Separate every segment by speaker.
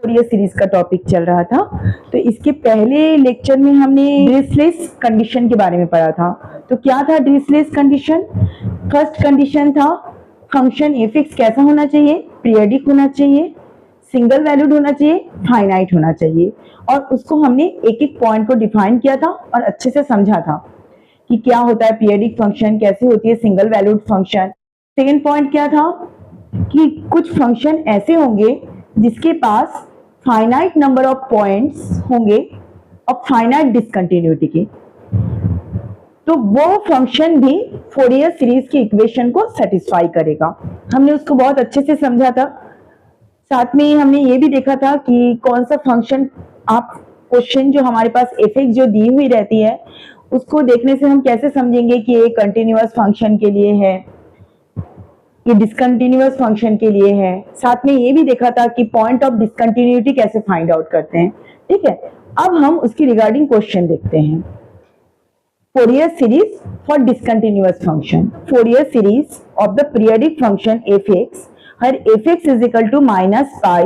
Speaker 1: ये सीरीज का टॉपिक चल रहा था। तो इसके पहले लेक्चर में हमने ड्रिसलेस कंडीशन के बारे में पढ़ा था। तो क्या था ड्रिसलेस कंडीशन? फर्स्ट कंडीशन था फंक्शन एफ(x) कैसा होना चाहिए? पीरियडिक होना चाहिए, सिंगल वैल्यूड होना चाहिए, फाइनाइट होना चाहिए। और उसको हमने एक एक पॉइंट को डिफाइन किया था और अच्छे से समझा था कि क्या होता है पीरियडिक फंक्शन, कैसे होती है single valued function. Second point क्या था कि कुछ फंक्शन ऐसे होंगे जिसके पास फाइनाइट नंबर ऑफ पॉइंट्स होंगे और फाइनाइट डिसकंटिन्यूटी के, तो वो फंक्शन भी फोरियर सीरीज की इक्वेशन को सेटिस्फाई करेगा। हमने उसको बहुत अच्छे से समझा था। साथ में हमने ये भी देखा था कि कौन सा फंक्शन, आप क्वेश्चन जो हमारे पास एफ(x) जो दी हुई रहती है उसको देखने से हम कैसे समझेंगे कि ये कंटिन्यूअस फंक्शन के लिए है, ये डिसकंटिन्यूअस फंक्शन के लिए है। साथ में ये भी देखा था कि पॉइंट ऑफ डिसकंटिन्यूटी कैसे फाइंड आउट करते हैं। ठीक है, अब हम उसकी रिगार्डिंग क्वेश्चन देखते हैं। Fourier series for discontinuous function. Fourier series of the periodic function f(x) her f(x) is equal to -π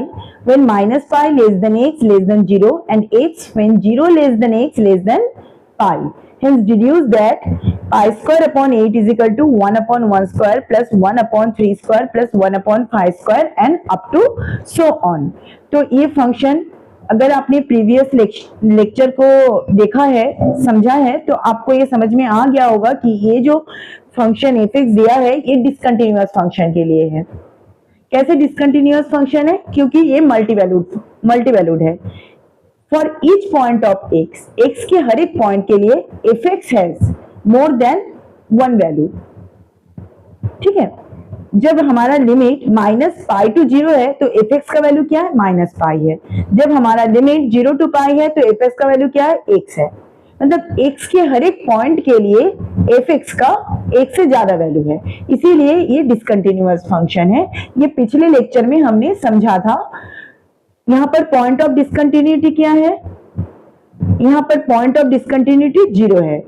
Speaker 1: when -π less than x less than 0 and x when 0 less than x less than π. Hence deduce that pi square upon 8 is equal to 1 upon 1 square plus 1 upon 3 square plus 1 upon 5 square and up to so on. तो ये function अगर आपने previous lecture को देखा है, समझा है, तो आपको ये समझ में आ गया होगा कि ये जो फंक्शन f(x) दिया है ये डिसकंटिन्यूअस फंक्शन के लिए है। कैसे डिसकंटिन्यूअस फंक्शन है? क्योंकि ये मल्टीवैल्यूड है। For each point of x के हर एक पॉइंट के लिए f(x) has more than one value. ठीक है, जब हमारा लिमिट -π to 0 है तो f(x) का वैल्यू क्या है? -π है। जब हमारा लिमिट 0 to π है तो f(x) का वैल्यू क्या है? x है। मतलब x के हर एक पॉइंट के लिए f(x) का एक से ज्यादा वैल्यू है, इसीलिए ये डिसकंटिन्यूअस फंक्शन है। ये पिछले लेक्चर में हमने समझा था। यहाँ पर पॉइंट ऑफ डिसकंटिन्यूटी क्या है? यहाँ पर पॉइंट ऑफ डिसकंटिन्यूटी 0 है,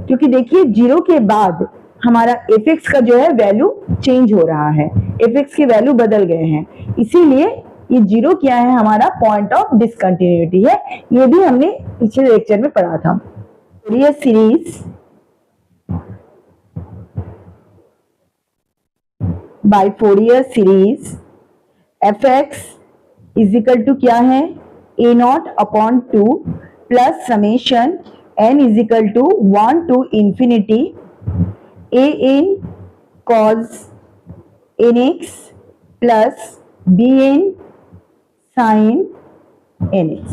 Speaker 1: क्योंकि देखिए 0 के बाद हमारा f(x) का जो है वैल्यू चेंज हो रहा है, f(x) के वैल्यू बदल गए हैं, इसीलिए ये 0 क्या है? हमारा पॉइंट ऑफ डिसकंटिन्यूटी है। ये भी हमने पिछले लेक्चर में पढ़ा था। Fourier series by Fourier series f(x) is equal to क्या है? a0 upon 2 plus summation n is equal to 1 to infinity an cos nx plus bn sin nx।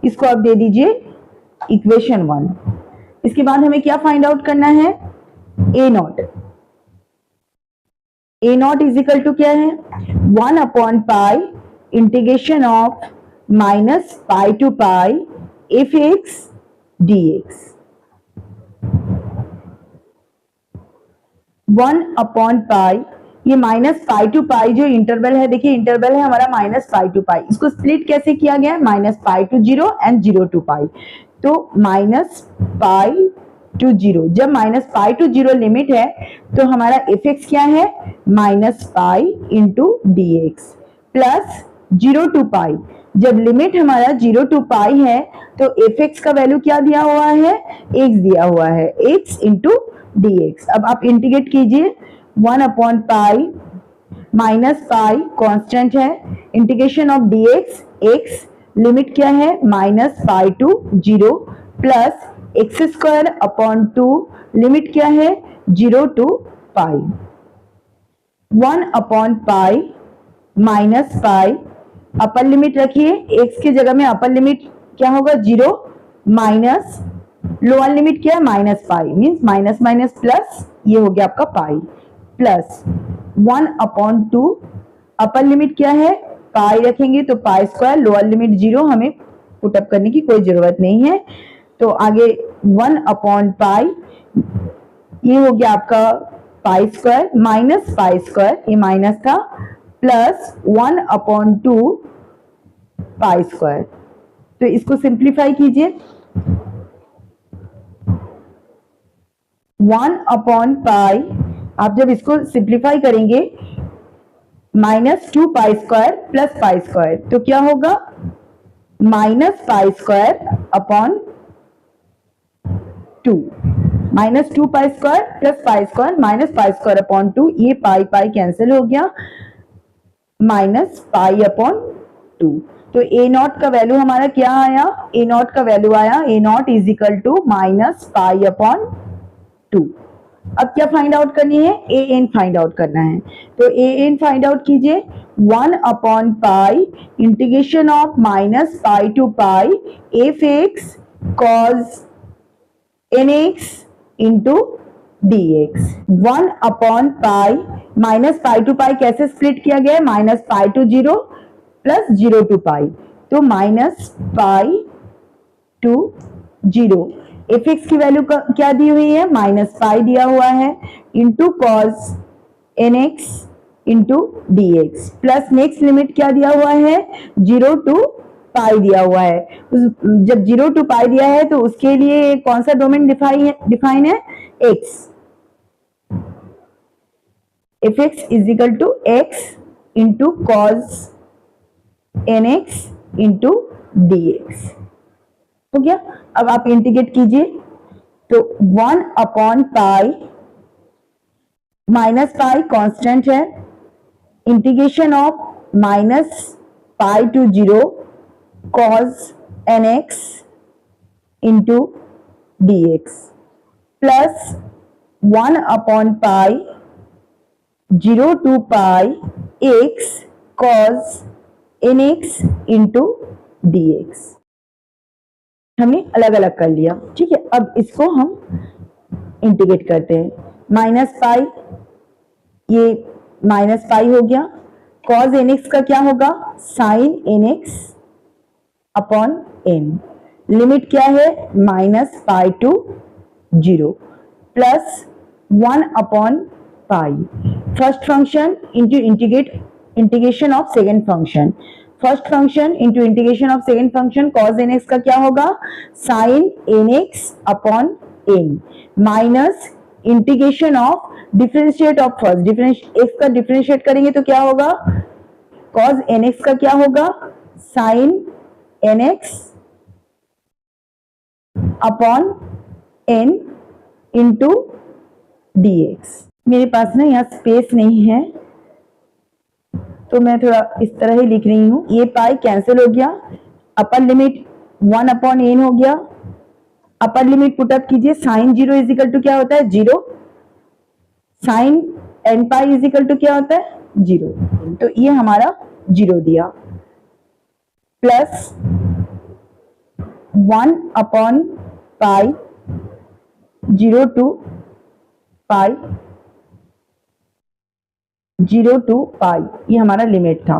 Speaker 1: इसको आप दे दीजिए इक्वेशन 1। इसके बाद हमें क्या फाइंड आउट करना है? a0 इज इक्वल टू क्या है? 1 upon pi integration of -π to π f(x) dx। 1 upon pi, ये -π to π जो इंटरवल है, देखिए इंटरवल है हमारा -π to π, इसको स्प्लिट कैसे किया गया? -π to 0 and 0 to π। तो -π to 0, जब -π to 0 लिमिट है तो हमारा f(x) क्या है? -π into dx प्लस 0 to π। जब लिमिट हमारा 0 to π है तो f(x) का वैल्यू क्या दिया हुआ है? x दिया हुआ है, x into dx। अब आप इंटीग्रेट कीजिए 1 अपॉन पाई -π कांस्टेंट है, integration of dx, x limit क्या है? -π to 0 plus x² upon 2 limit क्या है? 0 to π। 1 upon pi -π upper limit रखिए, x की जगह में अपर लिमिट क्या होगा? 0 माइनस लोअर लिमिट क्या है? -π मीन्स माइनस माइनस प्लस, ये हो गया आपका pi plus 1 upon 2 upper limit क्या है? पाई रखेंगे तो π², लोअर लिमिट 0, हमें पुटअप करने की कोई जरूरत नहीं है। तो आगे 1 अपॉन पाई, ये हो गया आपका π² माइनस π², ये माइनस था, प्लस 1 अपॉन 2 π²। तो इसको सिंप्लीफाई कीजिए, 1 अपॉन पाई, आप जब इसको सिंप्लीफाई करेंगे -2 π² प्लस π², तो क्या होगा? Minus pi square upon 2, minus 2 pi square plus pi square minus pi square upon 2, ये पाई पाई कैंसिल हो गया, माइनस पाई अपॉन 2। तो ए नॉट का वैल्यू हमारा क्या आया, ए नॉट का वैल्यू आया a naught is equal to minus pi upon 2। अब क्या फाइंड आउट करनी है, ए एन फाइंड आउट करना है। तो ए एन फाइंड आउट कीजिए, 1 upon pi integration of minus pi to pi f x cos n x into D x. 1 upon pi, minus pi to pi कैसे split किया गया है, minus pi to 0 plus 0 to pi, तो minus pi to 0। F x की value क्या दी हुई है, माइनस पाई दिया हुआ है, into cos N x into D x, plus next limit क्या दिया हुआ है, 0 टू पाई दिया हुआ है। जब 0 टू पाई दिया है तो उसके लिए कौन सा डोमेन डिफाइन है, x. F x is equal to x into cos N x into D x, हो गया। अब आप इंटीग्रेट कीजिए, तो 1 upon pi, minus pi constant है, integration of minus pi to 0 cos N x into D x, plus 1 upon pi 0 to pi x cos N x into D x. हमने अलग अलग कर लिया, ठीक है। अब इसको हम इंटीग्रेट करते हैं, माइनस पाई, ये माइनस पाई हो गया, कॉस एन एक्स का क्या होगा, sine N x upon N, limit क्या है, minus pi to 0 plus 1 upon pi, first function into integration of second function, first function into integration of second function, cos N x का क्या होगा, sine N x upon N, minus integration of differentiate of first, x का differentiate करेंगे तो क्या होगा, cos N x का क्या होगा, sine N x upon N into D X. मेरे पास ना यहाँ स्पेस नहीं है तो मैं थोड़ा इस तरह ही लिख रही हूँ, ये पाई कैंसिल हो गया, अपर लिमिट 1 अपॉन एन हो गया, अपर लिमिट पुटअप कीजिए, साइन 0 इज इक्वल टू क्या होता है 0, sine n pi is equal to क्या होता है 0, तो ये हमारा 0 दिया, plus 1 upon pi 0 to pi 0 to pi, ये हमारा लिमिट था,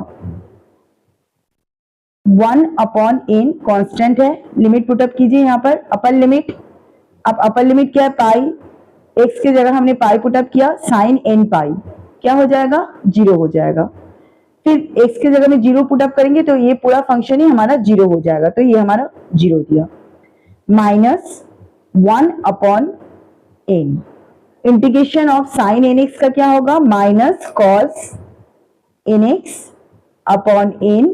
Speaker 1: 1 अपॉन एन कांस्टेंट है, लिमिट पुटअप कीजिए यहाँ पर, अपर लिमिट, अब अपर लिमिट क्या है पाई, एक्स की जगह हमने पाई पुटअप किया, साइन एन पाई क्या हो जाएगा 0 हो जाएगा, फिर एक्स की जगह में 0 पुटअप करेंगे तो ये पूरा फंक्शन ही हमारा 0 हो जाएगा, तो ये हमारा 0 दिया, minus 1 upon N, integration of sine N x का क्या होगा, minus cos N x upon N,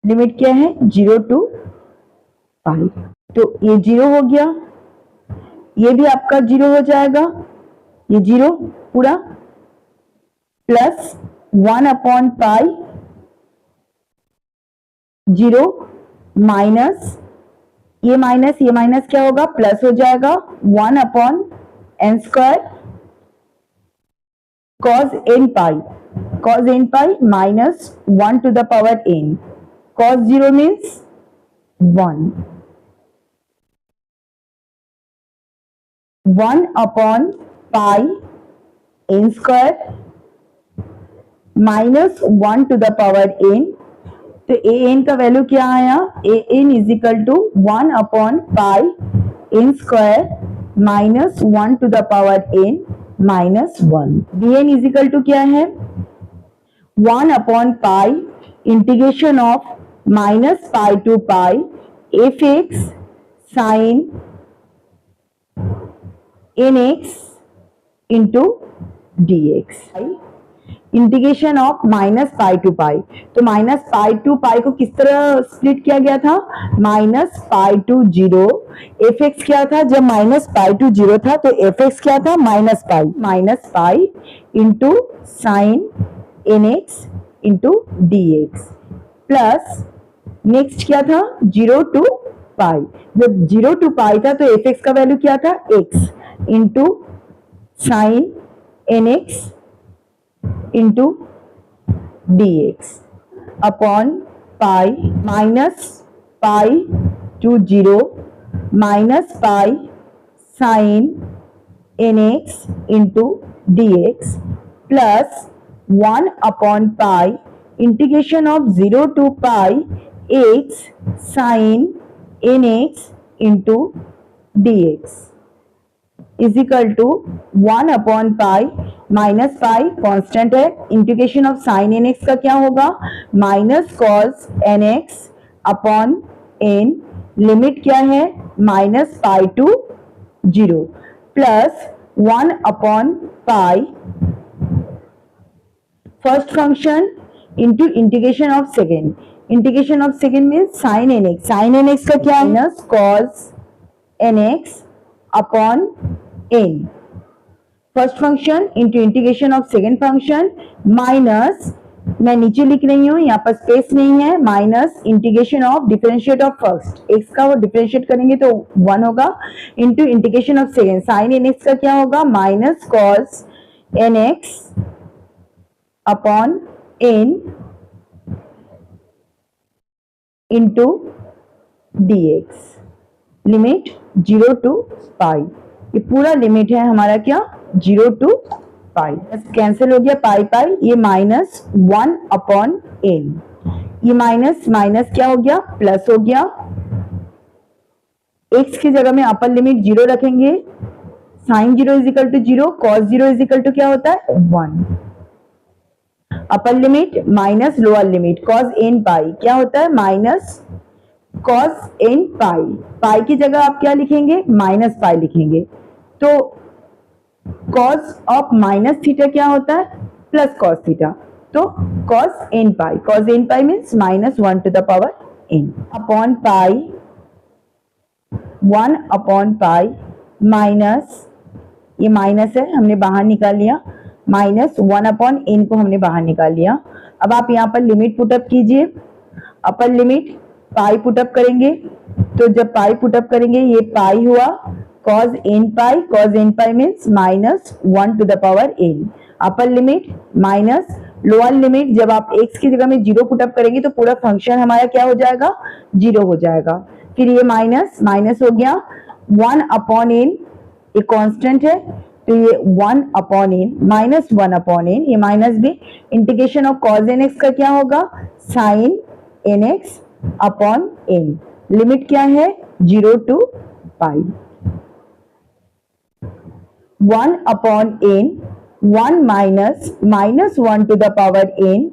Speaker 1: limit क्या है 0 टू पाई, तो ये 0 हो गया, ये भी आपका 0 हो जाएगा, ये 0 पूरा, प्लस 1 अपॉन पाई 0 माइनस ये माइनस क्या होगा, प्लस हो जाएगा, 1 upon n square cos N pi minus 1 to the power n, cos 0 means 1, 1 upon pi N square minus 1 to the power n, तो ए एन का वैल्यू क्या आया, a n is equal to 1 upon pi N square minus 1 to the power n minus 1, B n is equal to क्या है 1 upon pi integration of minus pi to pi f x sine N x into D x, integration of minus pi to pi. तो minus pi to पाई को किस तरह split किया गया था, minus pi to zero. F X क्या था, जब माइनस पाई टू जीरो था तो एफ एक्स क्या था, minus pi into sine N x into D x, plus next क्या था, जीरो टू पाई। जब जीरो टू पाई था तो एफ एक्स का वैल्यू क्या था, x into sine N x into D x upon pi, minus pi to zero minus pi sine N x into D x plus 1 upon pi integration of 0 to pi x sine N x into D x is equal to 1 upon pi, minus pi constant है, integration of sine N x का क्या होगा, minus cos N x upon N, limit क्या है, minus pi to zero, plus 1 upon pi first function into integration of second. Integration of second means sine N X, sine N x का क्या है, minus cos N x upon N first function into integration of second function, minus, मैं नीचे लिख रही हूं, यहाँ पर स्पेस नहीं है, minus integration of differentiate of first x का, वो डिफरेंशिएट करेंगे तो 1 होगा, into integration of second sine N x का क्या होगा, minus cos N x upon N into D x, limit 0 to pi. ये पूरा लिमिट है हमारा क्या, 0 टू पाई, कैंसिल हो गया पाई पाई, ये माइनस 1 अपॉन एन, ये माइनस माइनस क्या हो गया, प्लस हो गया, एक्स की जगह में अपर लिमिट 0 रखेंगे, sine 0 is equal to 0, cos 0 is equal to क्या होता है 1, upper limit minus lower limit, cos N pi क्या होता है, minus cos N pi, pi की जगह आप क्या लिखेंगे, माइनस पाई लिखेंगे, तो कॉस ऑफ माइनस थीटा क्या होता है, प्लस कॉस थीटा, तो cos N pi means minus 1 to the power N upon pi, 1 upon pi minus, ये माइनस है हमने बाहर निकाल लिया, माइनस 1 अपॉन एन को हमने बाहर निकाल लिया। अब आप यहाँ पर लिमिट पुटअप कीजिए, अपर लिमिट पाई पुटअप करेंगे, तो जब पाई पुटअप करेंगे ये पाई हुआ, cos n pi means minus 1 to the power n, upper limit minus lower limit, जब आप x की जगह में 0 पुटअप करेंगे तो पूरा फंक्शन हमारा क्या हो जाएगा, 0 हो जाएगा, फिर ये माइनस माइनस हो गया, 1 अपॉन n ये कांस्टेंट है तो ये 1 upon n minus 1 upon n, ये माइनस भी, इंटीग्रेशन ऑफ cos nx का क्या होगा, sine nx upon n, limit क्या है 0 to pi, 1 upon n, 1 minus 1 to the power n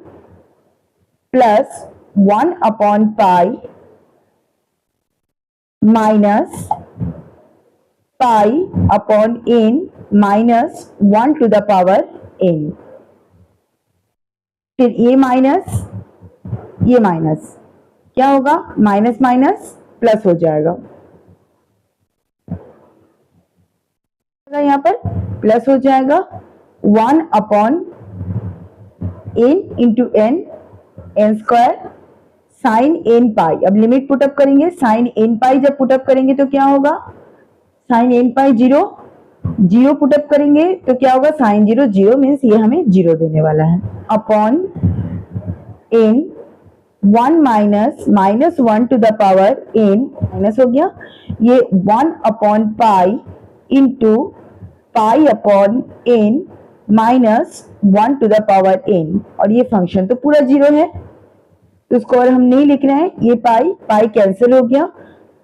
Speaker 1: plus 1 upon pi minus pi upon n minus 1 to the power n, फिर ये minus क्या होगा, minus minus plus हो जाएगा, यहाँ पर प्लस हो जाएगा, 1 upon n into n square sine n पाई, अब लिमिट पुटअप करेंगे, साइन n पाई जब पुटअप करेंगे तो क्या होगा, साइन n पाई 0 पुटअप करेंगे तो क्या होगा, साइन 0 मीन्स ये हमें 0 देने वाला है, upon n 1 minus 1 to the power n, minus हो गया, ये 1 upon pi into pi upon n minus 1 to the power n, और ये फंक्शन तो पूरा 0 है तो इसको और हम नहीं लिख रहे हैं, ये पाई कैंसिल हो गया,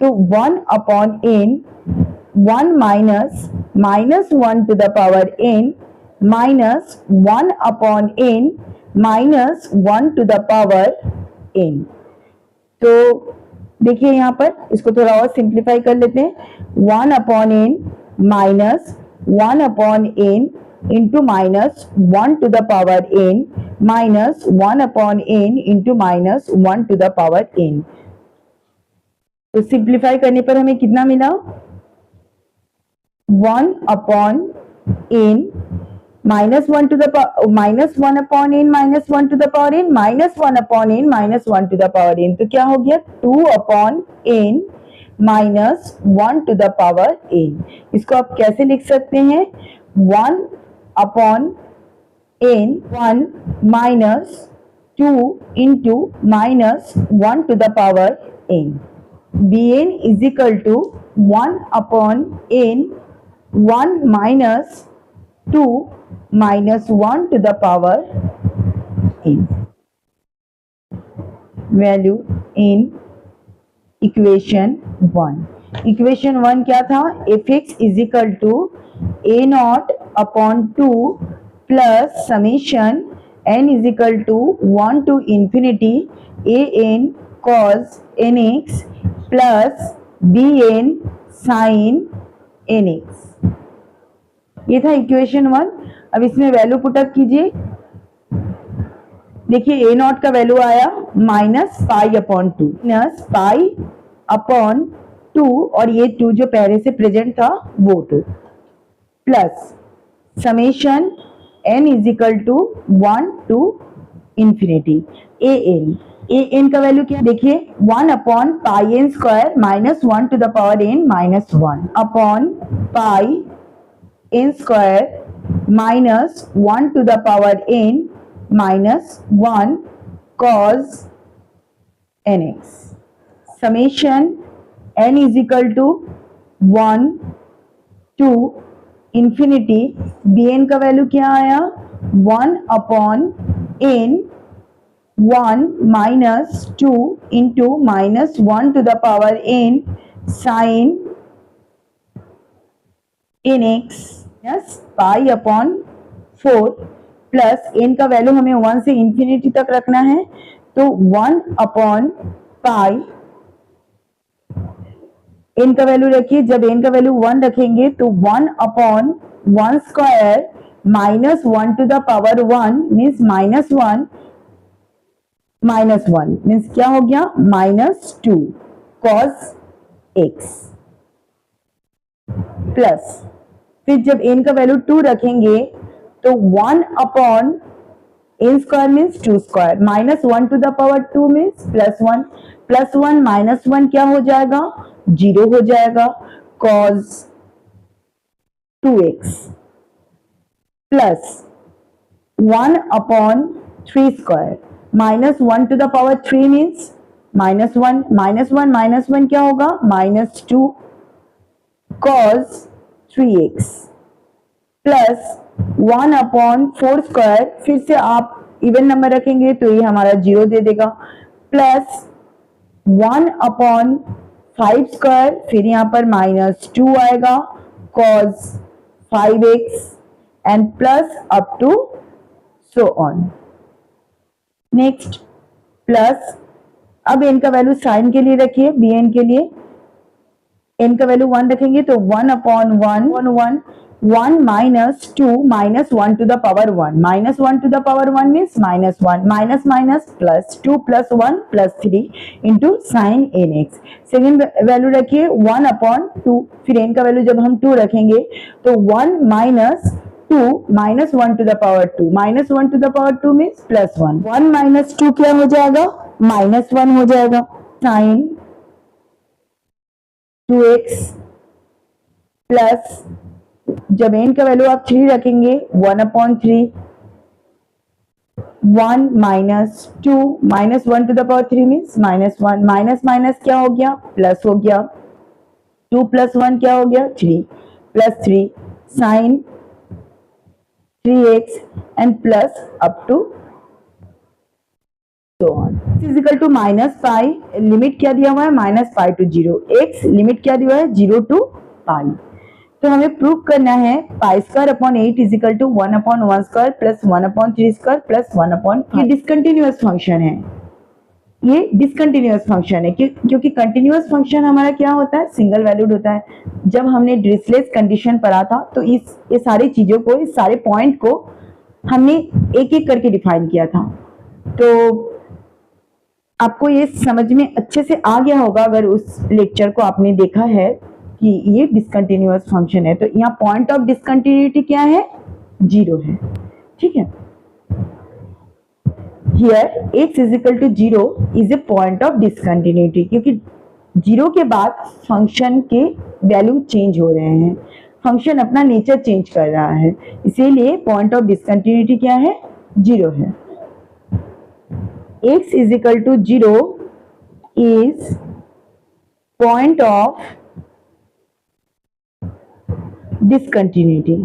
Speaker 1: तो 1 upon n 1 minus 1 to the power n minus 1 upon n minus 1 to the power n। तो देखिए यहाँ पर इसको थोड़ा और सिंप्लीफाई कर लेते हैं, 1 upon n minus 1 upon n into minus 1 to the power n minus 1 upon n into minus 1 to the power n। तो सिंप्लीफाई करने पर हमें कितना मिला? 1 upon n minus 1 to the minus 1 upon n minus 1 to the power n minus 1 upon n minus 1 to the power n। तो क्या हो गया? 2 upon n minus 1 to the power n। इसको आप कैसे लिख सकते हैं? 1 upon n 1 minus 2 into minus 1 to the power n। bn is equal to 1 upon n 1 minus 2 minus 1 to the power n। Value in equation 1। Equation 1 क्या था? fx is equal to a naught upon 2 plus summation n is equal to 1 to infinity an cos nx plus bn sin nx। ये था equation 1। अब इसमें value put up कीजिए। देखिए ए not का value आया minus pi upon 2 minus pi upon 2 और ये 2 जो पहले से प्रेजेंट था वो 2 plus summation n is equal to 1 to infinity A N का वैल्यू क्या? देखिए 1 upon pi N square minus 1 to the power n minus 1 upon pi n square minus 1 to the power n minus 1 cos nx। Summation n is equal to 1 to infinity bn का value क्या आया? 1 upon n 1 minus 2 into minus 1 to the power n sine nx yes pi upon 4 plus n का value हमें 1 से infinity तक रखना है तो 1 अपॉन पाई n का वैल्यू रखिए। जब n का वैल्यू 1 रखेंगे तो 1 upon 1 square minus 1 to the power 1 means minus 1 means क्या हो गया? माइनस 2 cos x प्लस फिर जब n का वैल्यू 2 रखेंगे तो 1 upon n square means 2 square minus 1 to the power 2 means plus 1 minus 1 क्या हो जाएगा? 0 हो जाएगा cos 2x plus 1 upon 3 square minus 1 to the power 3 means minus 1 क्या होगा? Minus 2 cos 3x plus 1 upon 4 square फिर से आप इवन नंबर रखेंगे तो ये हमारा 0 दे देगा प्लस 1 अपॉन 5 स्क्वायर फिर यहाँ पर माइनस 2 आएगा cos 5x and plus up to so on. Next plus अब n का वैल्यू साइन के लिए रखिए bn के लिए n का वैल्यू 1 रखेंगे तो 1 upon 1 minus 2 minus 1 to the power 1 minus 1 to the power 1 means minus 1 minus plus 2 plus 1 plus 3 into sine nx। Second value रखिए 1 अपॉन 2 फिर n का वैल्यू जब हम 2 रखेंगे तो 1 minus 2 minus 1 to the power 2 minus 1 to the power 2 means plus 1 minus 2 क्या हो जाएगा? माइनस 1 हो जाएगा साइन 2x प्लस जब n का वैल्यू आप 3 रखेंगे 1 upon 3 1 minus 2 minus 1 to the power 3 means minus 1 minus क्या हो गया? प्लस हो गया 2 प्लस 1 क्या हो गया? 3 plus 3 sine 3x and plus up to so on is equal to minus pi limit क्या दिया हुआ है? Minus pi to 0 x limit क्या दिया है? 0 टू पाई। तो हमें प्रूव करना है pi square upon 8 is equal to 1 upon 1 square plus 1 upon 3 square plus 1 upon. ये डिसकंटिन्यूअस फंक्शन है ये डिसकंटिन्यूअस फंक्शन है क्योंकि कंटिन्यूअस फंक्शन हमारा क्या होता है, सिंगल वैल्यूड होता है। जब हमने डिरिचलेट कंडीशन पढ़ा था तो ये सारी चीजों को, इस सारे पॉइंट को हमने एक एक करके डिफाइन किया था। तो आपको ये समझ में अच्छे से आ गया होगा अगर उस लेक्चर को आपने देखा है कि ये डिसकंटिन्यूअस फंक्शन है। तो यहाँ पॉइंट ऑफ डिसकंटिन्यूटी क्या है, 0 है। ठीक है, here x is equal to 0 is a point of discontinuity, क्योंकि 0 के बाद फंक्शन के वैल्यू चेंज हो रहे हैं, फंक्शन अपना नेचर चेंज कर रहा है, इसीलिए पॉइंट ऑफ डिसकंटिन्यूटी क्या है, 0 है। x is equal to 0 is point of discontinuity।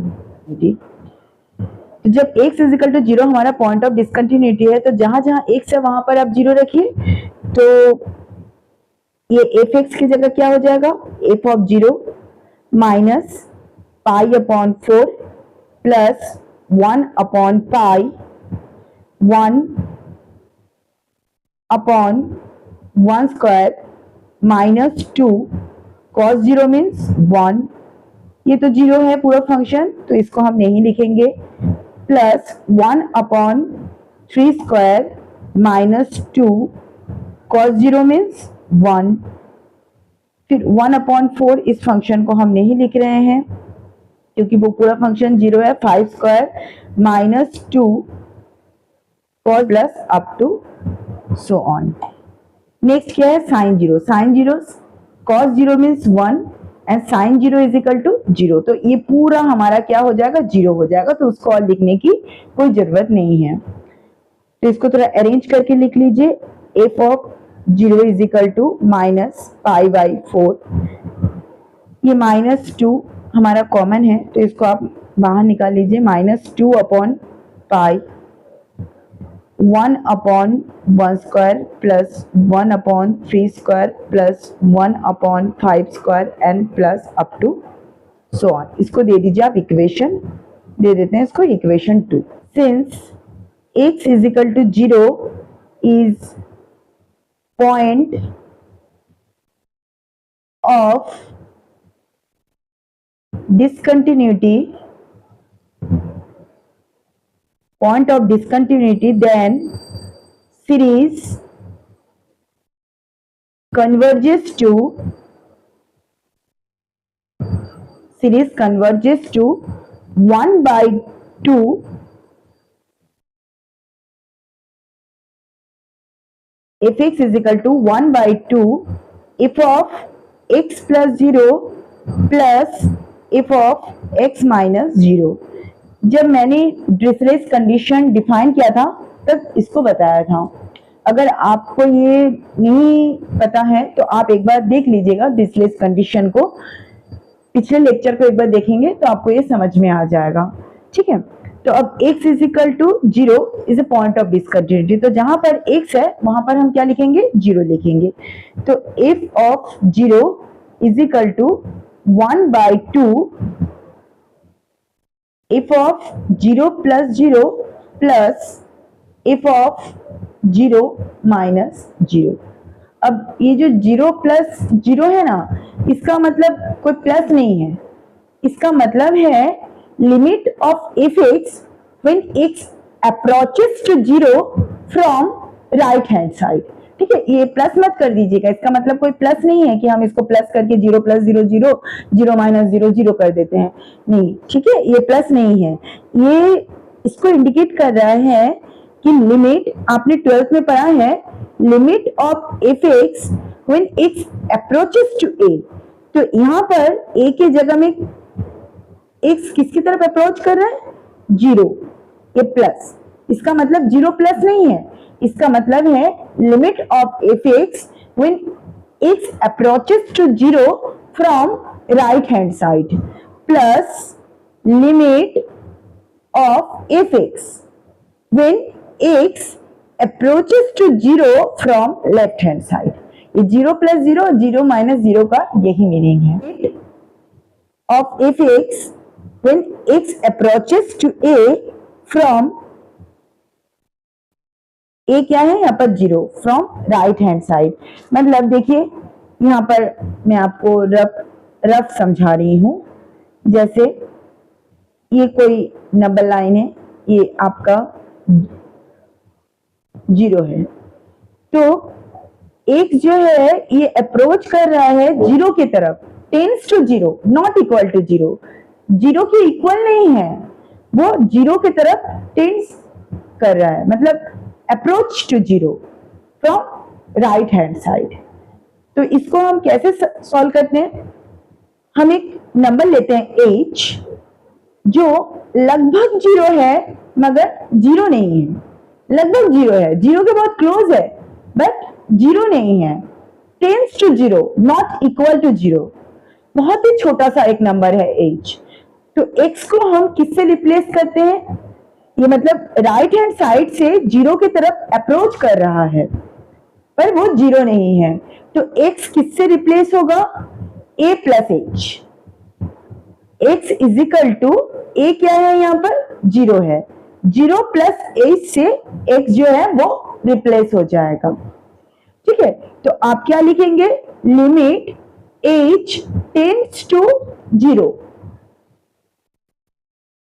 Speaker 1: तो जब x is equal to 0 हमारा पॉइंट ऑफ डिसकंटिन्यूटी है, तो जहां जहां x है वहां पर आप 0 रखिए, तो ये f(x) की जगह क्या हो जाएगा, f of 0 minus pi upon 4 plus 1 upon pi 1 upon 1 square minus 2 cos 0 means 1। ये तो 0 है पूरा फंक्शन, तो इसको हम नहीं लिखेंगे, plus 1 upon 3 square minus 2 cos 0 means 1। फिर 1 अपॉन 4 इस फंक्शन को हम नहीं लिख रहे हैं क्योंकि वो पूरा फंक्शन 0 है, 5 square minus 2 cos plus up to so on. Next क्या है, sine 0, sine 0 cos 0 means 1 and sine 0 is equal to 0। तो ये पूरा हमारा क्या हो जाएगा, 0 हो जाएगा, तो उसको और लिखने की कोई जरूरत नहीं है। तो इसको थोड़ा अरेंज करके लिख लीजिए, f of 0 is equal to minus pi by 4। ये माइनस 2 हमारा कॉमन है, तो इसको आप बाहर निकाल लीजिए, minus 2 upon pi 1 upon 1 square plus 1 upon 3 square plus 1 upon 5 square and plus up to so on. इसको दे दीजिए आप इक्वेशन, दे देते हैं इसको equation 2। Since x is equal to 0 is point of discontinuity, point of discontinuity, then series converges to 1 by 2 f(x) is equal to 1 by 2 f of x plus 0 plus f of x minus 0। जब मैंने Dirichlet condition define किया था तब इसको बताया था। अगर आपको ये नहीं पता है तो आप एक बार देख लीजिएगा डिरिचलेट कंडीशन को, पिछले लेक्चर को एक बार देखेंगे तो आपको ये समझ में आ जाएगा। ठीक है, तो अब x is equal to 0 is a point of discontinuity, तो जहां पर x है वहां पर हम क्या लिखेंगे, 0 लिखेंगे। तो f of 0 is equal to 1 by 2 f of 0 plus 0 plus f of 0 minus 0। अब ये जो 0 plus 0 है ना, इसका मतलब कोई प्लस नहीं है, इसका मतलब है limit of f(x) when x approaches to 0 from right hand side। ठीक है, ये प्लस मत कर दीजिएगा, इसका मतलब कोई प्लस नहीं है कि हम इसको प्लस करके 0 plus 0 0 0 minus 0 0 कर देते हैं, नहीं। ठीक है, ये प्लस नहीं है, ये इसको इंडिकेट कर रहा है कि लिमिट, आपने 12th में पढ़ा है, limit of f(x) when x approaches to a। तो यहाँ पर a के जगह में x किसकी तरफ अप्रोच कर रहा है, 0, ये प्लस, इसका मतलब 0 प्लस नहीं है, इसका मतलब है limit of f(x) when x approaches to 0 from right hand side plus limit of f(x) when x approaches to 0 from left hand side। ये 0 plus 0 0 minus 0 का यही मीनिंग है। Limit of f(x) when x approaches to a from ए क्या है यहाँ पर 0 from right hand side. मतलब देखिए यहाँ पर मैं आपको रफ समझा रही हूं। जैसे ये कोई नंबर लाइन है, ये आपका 0 है, तो एक जो है ये अप्रोच कर रहा है 0 की तरफ, tends to 0, not equal to 0, 0 के इक्वल नहीं है, वो 0 की तरफ टेंस कर रहा है, मतलब approach to 0 from right hand side. तो इसको हम कैसे सॉल्व करते हैं? हम एक नंबर लेते हैं h जो लगभग 0 है मगर 0 नहीं है, लगभग 0 है, 0 के बहुत क्लोज है बट 0 नहीं है, tends to 0, not equal to 0, बहुत ही छोटा सा एक नंबर है h। तो x को हम किससे रिप्लेस करते हैं? ये मतलब राइट हैंड साइड से 0 की तरफ अप्रोच कर रहा है पर वो 0 नहीं है, तो x किससे रिप्लेस होगा? a plus h। x is equal to a क्या है यहाँ पर? 0 है, 0 प्लस h से x जो है वो रिप्लेस हो जाएगा। ठीक है, तो आप क्या लिखेंगे? Limit h tends to 0,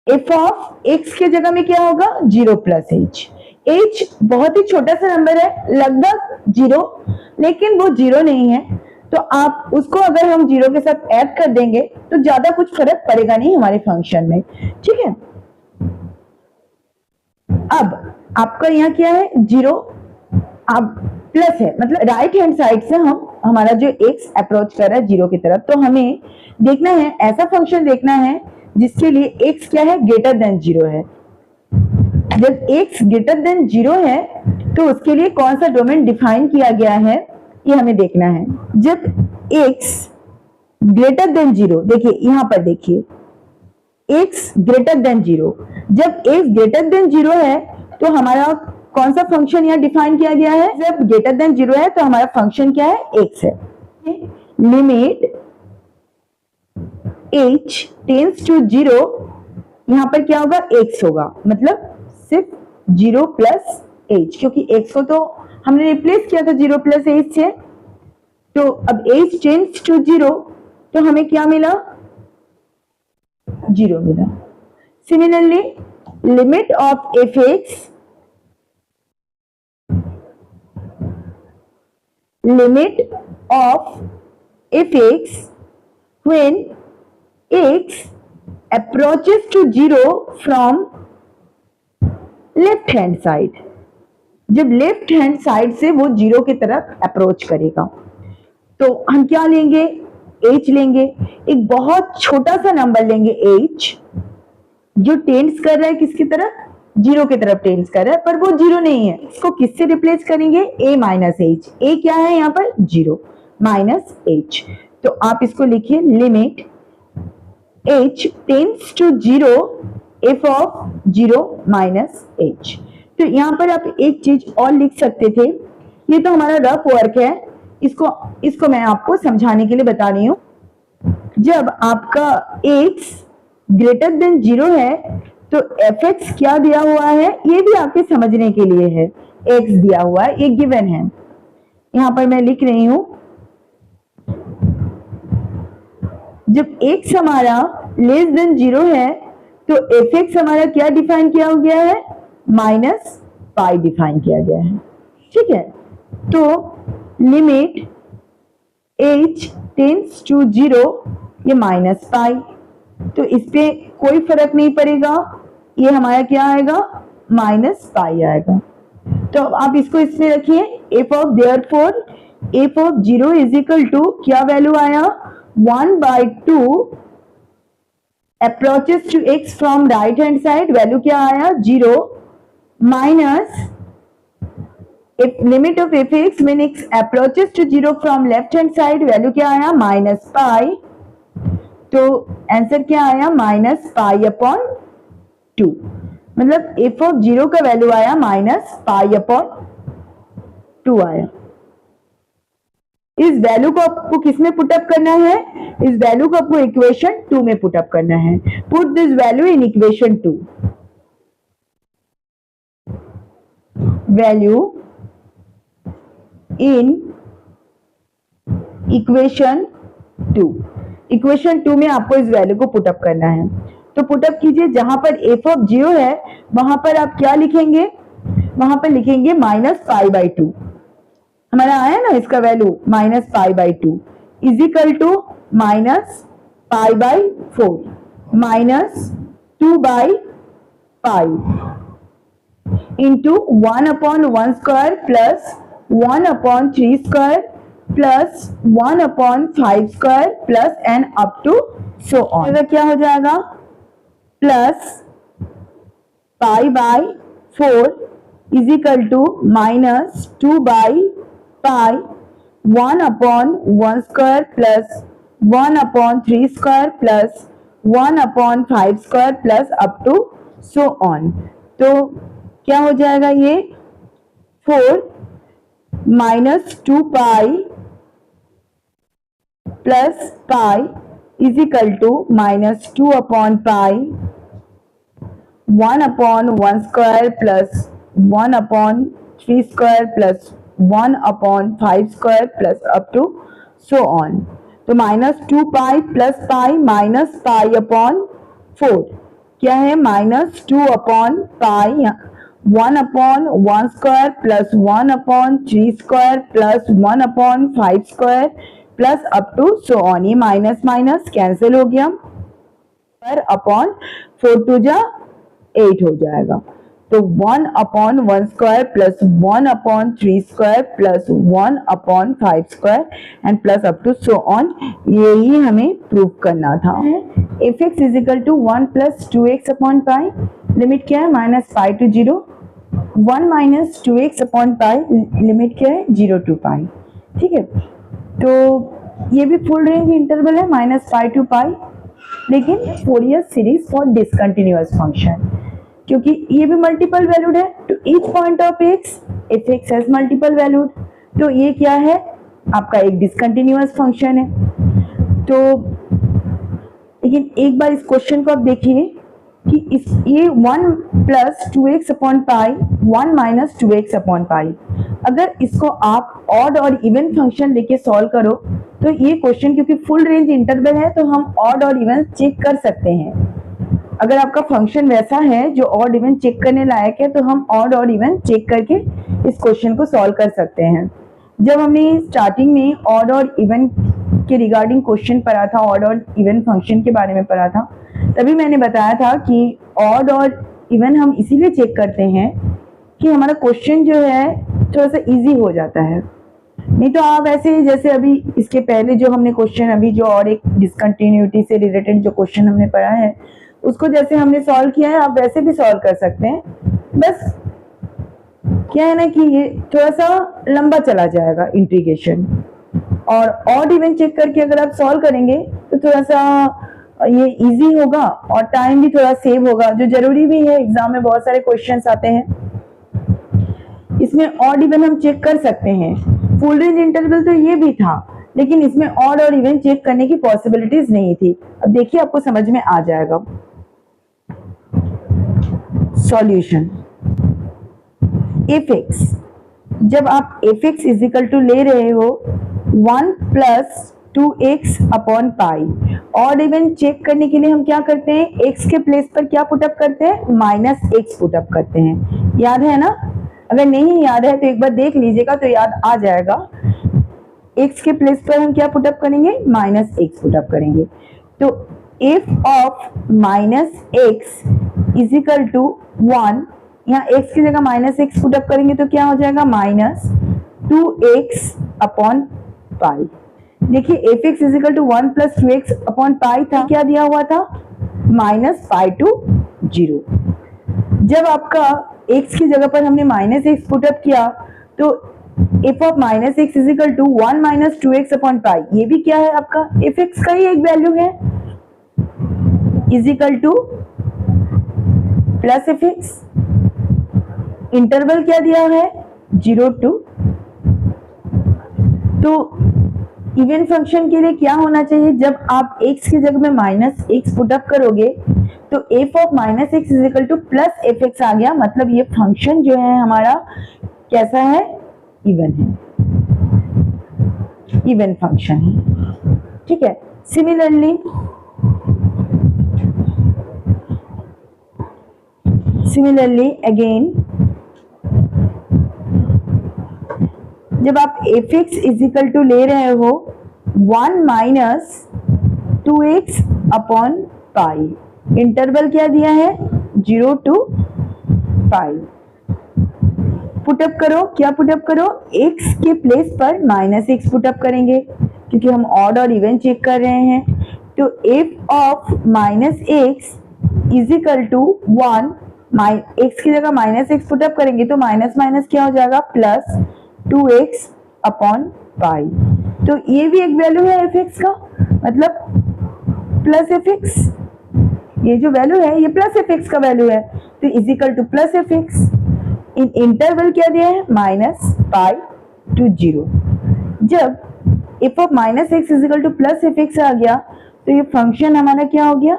Speaker 1: f of x के जगह में क्या होगा? 0 प्लस h। h बहुत ही छोटा सा नंबर है, लगभग 0, लेकिन वो 0 नहीं है, तो आप उसको अगर हम 0 के साथ ऐड कर देंगे तो ज्यादा कुछ फर्क पड़ेगा नहीं हमारे फंक्शन में। ठीक है, अब आपका यहाँ क्या है? 0, अब प्लस है, मतलब राइट हैंड साइड से हम हमारा जो x अप्रोच कर रहा है 0 की तरफ, तो हमें देखना है, ऐसा फंक्शन देखना है जिसके लिए x क्या है? ग्रेटर देन 0 है। जब x ग्रेटर देन 0 है तो उसके लिए कौन सा डोमेन डिफाइन किया गया है ये हमें देखना है। जब x ग्रेटर देन 0, देखिए यहां पर देखिए x ग्रेटर देन 0, जब x ग्रेटर देन 0 है तो हमारा कौन सा फंक्शन यहाँ डिफाइन किया गया है? जब ग्रेटर देन 0 है तो हमारा फंक्शन क्या है? x है। लिमिट h टेंड्स टू 0, यहां पर क्या होगा? x होगा, मतलब सिर्फ 0 प्लस h, क्योंकि x को तो हमने रिप्लेस किया था 0 प्लस h से, तो अब h टेंड्स टू 0 तो हमें क्या मिला? 0 मिला। Similarly limit of fx, limit of fx when x approaches to 0 from left hand side, जब लेफ्ट हैंड साइड से वो 0 की तरफ अप्रोच करेगा तो हम क्या लेंगे? h लेंगे, एक बहुत छोटा सा नंबर लेंगे h जो टेंड्स कर रहा है किसकी तरफ? 0 की तरफ टेंड्स कर रहा है पर वो 0 नहीं है। इसको किससे रिप्लेस करेंगे? a minus h। a क्या है यहाँ पर? 0 माइनस h। तो आप इसको लिखिए limit h tends to 0 f of 0 minus h। तो यहाँ पर आप एक चीज और लिख सकते थे, ये तो हमारा रफ वर्क है, इसको मैं आपको समझाने के लिए बता रही हूँ। जब आपका x ग्रेटर देन 0 है तो fx क्या दिया हुआ है ये भी आपके समझने के लिए है, x दिया हुआ है, ये गिवन है। यहां पर मैं लिख रही हूं, जब x हमारा लेस देन 0 है तो fx हमारा क्या डिफाइन किया गया है? माइनस पाई डिफाइन किया गया है। ठीक है, तो लिमिट h टेंड्स टू 0, ये माइनस पाई, तो इस पे कोई फर्क नहीं पड़ेगा, ये हमारा क्या आएगा? माइनस पाई आएगा। तो आप इसको इसमें रखिए, f of therefore f of 0 is equal to क्या वैल्यू आया? 1/2 approaches to x from right hand side, value क्या आया? 0 minus limit of fx when x approaches to 0 from left hand side, value क्या आया? Minus pi. तो answer क्या आया? Minus pi upon 2, मतलब f ऑफ 0 का वैल्यू आया माइनस पाई अपॉन 2 आया। इस वैल्यू को आपको किसमें पुटअप करना है? इस वैल्यू को आपको इक्वेशन 2 में पुटअप करना है। Put this value in equation 2। Value in equation 2। Equation 2 में आपको इस वैल्यू को पुटअप करना है, तो पुटअप कीजिए। जहां पर एफ ऑफ 0 है वहां पर आप क्या लिखेंगे, वहां पर लिखेंगे -π/2। हमारा आया ना इसका value -π/2 is equal to -π/4 -2/π into 1/1² plus 1/3² plus 1/5² plus and up to so on. क्या हो जाएगा, plus π/4 is equal to -2/π 1/1² plus 1/3² plus 1/5² plus up to so on. तो क्या हो जाएगा, ये 4 -2π plus π is equal to -2/π 1/1² plus 1/3² plus 1/5² plus up to so on. तो -2π plus π minus π/4 क्या है, -2/π 1/1² plus 1/3² plus 1/5² plus up to so on. ये minus minus cancel हो गया, पर अपॉन 4 2 जा 8 हो जाएगा। तो 1/1² plus 1/3² plus 1/5² and plus up to so on, यही हमें प्रूव करना था। f(x) is equal to 1 plus 2x upon pi, limit क्या है -π to 0, 1 minus 2x upon pi, limit क्या है 0 to π। ठीक है, तो ये भी फुल रेंज इंटरवल है -π to π, लेकिन Fourier series for discontinuous function, क्योंकि ये भी मल्टीपल वैल्यूड है। तो each point of x f(x) has multiple valued, तो ये क्या है आपका एक डिसकंटिन्यूअस फंक्शन है। तो लेकिन एक बार इस क्वेश्चन को आप देखिए कि ये 1 plus 2x upon pi 1 minus 2x upon पाई, अगर इसको आप ऑड और इवन फंक्शन लेके सॉल्व करो तो ये क्वेश्चन, क्योंकि फुल रेंज इंटरवल है तो हम ऑड और इवन चेक कर सकते हैं। अगर आपका फंक्शन वैसा है जो ऑड इवन चेक करने लायक है तो हम ऑड और इवन चेक करके इस क्वेश्चन को सॉल्व कर सकते हैं। जब हमने स्टार्टिंग में ऑड और इवन के रिगार्डिंग क्वेश्चन पढ़ा था, ऑड और इवन फंक्शन के बारे में पढ़ा था, तभी मैंने बताया था कि ऑड और इवन हम इसीलिए चेक करते हैं कि हमारा क्वेश्चन जो है थोड़ा सा इजी हो जाता है। नहीं तो आप ऐसे जैसे अभी इसके पहले जो हमने क्वेश्चन अभी जो और एक डिसकंटिन्यूटी से रिलेटेड जो क्वेश्चन हमने पढ़ा है उसको जैसे हमने सॉल्व किया है आप वैसे भी सॉल्व कर सकते हैं। बस क्या है ना कि ये थोड़ा सा लंबा चला जाएगा इंटीग्रेशन, और ऑड इवन चेक करके अगर आप सॉल्व करेंगे तो थोड़ा सा ये इजी होगा और टाइम भी थोड़ा सेव होगा, जो जरूरी भी है। एग्जाम में बहुत सारे क्वेश्चंस आते हैं, इसमें ऑड इवन हम चेक कर सकते हैं। फुल रेंज इंटरवल तो ये भी था, लेकिन इसमें ऑड और इवन चेक करने की पॉसिबिलिटीज नहीं थी। अब देखिए आपको समझ में आ जाएगा। सॉल्यूशन, f(x), जब आप f(x) इज इक्वल टू ले रहे हो 1 plus 2x upon pi, odd even check करने के लिए हम क्या करते हैं, x के प्लेस पर क्या पुटअप करते हैं, -x पुटअप करते हैं। याद है ना? अगर नहीं याद है तो एक बार देख लीजिएगा तो याद आ जाएगा। x के प्लेस पर हम क्या पुटअप करेंगे, -x पुटअप करेंगे। तो f of -x is equal to 1, यहाँ x की जगह -x पुटअप करेंगे तो क्या हो जाएगा, -2x अपॉन पाई। देखिए f(x) is equal to 1 plus 2x upon pi था, क्या दिया हुआ था, -π to 0। जब आपका x की जगह पर हमने -x पुटअप किया तो f of -x is equal to 1 minus 2x upon pi, ये भी क्या है आपका f(x) का ही एक वैल्यू है, is equal to plus f(x), interval क्या दिया है 0 to। तो इवन फंक्शन के लिए क्या होना चाहिए, जब आप x की जगह में -x पुटअप करोगे तो f of -x is equal to plus f(x) आ गया। मतलब ये फंक्शन जो है हमारा कैसा है, इवन है, इवन फंक्शन है, ठीक है। सिमिलरली अगेन जब आप fx इज इक्वल टू ले रहे हो 1 माइनस 2x अपॉन पाई, इंटरवल क्या दिया है 0 to पाई। पुटअप करो, क्या पुटअप करो, x के प्लेस पर -x पुटअप करेंगे क्योंकि हम ऑड और इवन चेक कर रहे हैं। तो f of -x is equal to 1, x की जगह -x पुटअप करेंगे तो माइनस माइनस क्या हो जाएगा प्लस 2x अपॉन पाई। तो ये भी एक वैल्यू है fx का, मतलब प्लस fx, ये जो वैल्यू है ये प्लस fx का वैल्यू है, तो is equal to plus fx। In interval क्या दिया है -पाई टू 0। जब f of -x is equal to plus fx आ गया तो ये फंक्शन हमारा क्या हो गया,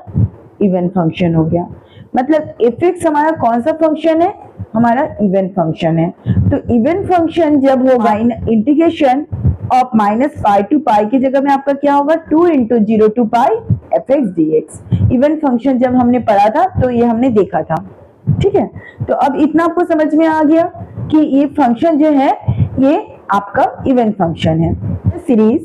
Speaker 1: इवन फंक्शन हो गया। मतलब fx हमारा कौन सा फंक्शन है, हमारा इवन फंक्शन है। तो इवन फंक्शन जब होगा इंटीग्रेशन ऑफ -पाई टू पाई की जगह में आपका क्या होगा 2 × 0 to pi fx dx। Even function जब हमने पढ़ा था तो ये हमने देखा था, ठीक है। तो अब इतना आपको समझ में आ गया कि ये फंक्शन जो है ये आपका इवन फंक्शन है। Series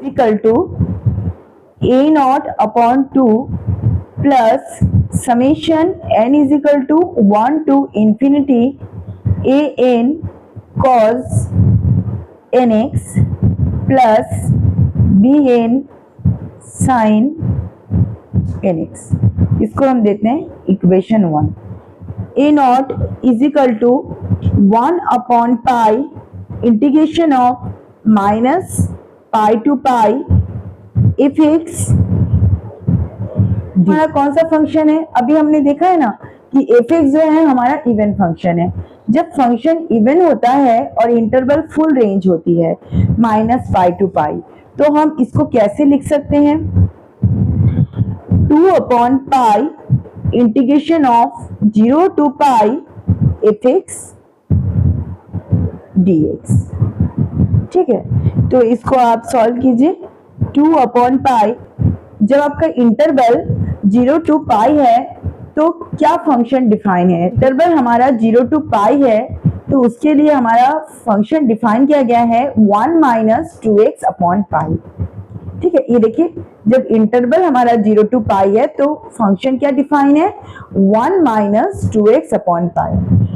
Speaker 1: equal to a0 upon 2 plus summation n is equal to 1 to infinity an cos nx plus bn sin nx। इसको हम देते हैं equation 1। a0 is equal to 1 upon pi integration of -pi to pi fx। हमारा कौन सा function है, अभी हमने देखा है ना कि fx जो है हमारा इवन फंक्शन है। जब फंक्शन इवन होता है और इंटरवल फुल रेंज होती है -पाई टू पाई, तो हम इसको कैसे लिख सकते हैं 2 upon pi integration of 0 to pi fx dx, ठीक है। तो इसको आप सॉल्व कीजिए। 2 अपॉन पाई, जब आपका इंटरवल 0 to पाई है तो क्या फंक्शन डिफाइन है, इंटरवल हमारा 0 to पाई है तो उसके लिए हमारा फंक्शन डिफाइन किया गया है 1 माइनस 2x अपॉन पाई, ठीक है। ये देखिए जब इंटरवल हमारा 0 to पाई है तो फंक्शन क्या डिफाइन है 1 माइनस 2x अपॉन पाई।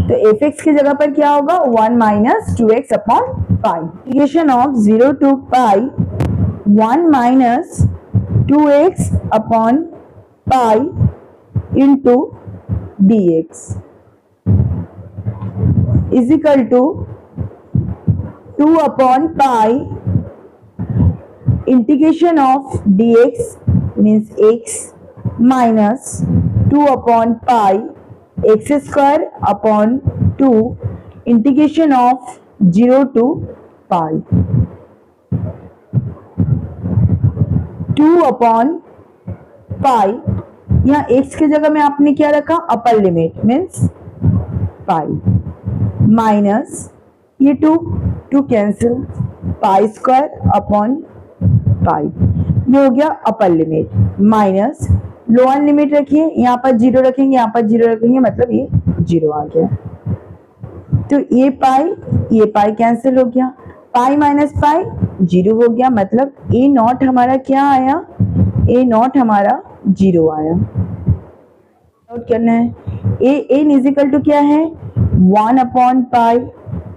Speaker 1: तो fx की जगह पर क्या होगा 1 minus 2x upon pi. Integration of 0 to pi 1 minus 2x upon pi into dx is equal to 2 upon pi integration of dx means x minus 2 upon pi x square upon 2 integration of 0 to pi. 2 upon pi, यहाँ x की जगह में आपने क्या रखा upper limit means pi, minus ये 2 cancel, pi square upon pi, ये हो गया upper limit, minus lower limit रखिए, यहाँ पर 0 रखेंगे, यहाँ पर 0 रखेंगे, मतलब ये 0 आ गया। तो ये पाई कैंसिल हो गया, पाई माइनस पाई 0 हो गया, मतलब ए नॉट हमारा क्या आया, ए नॉट हमारा 0 आया। नोट करना है a n is equal to क्या है 1 upon pi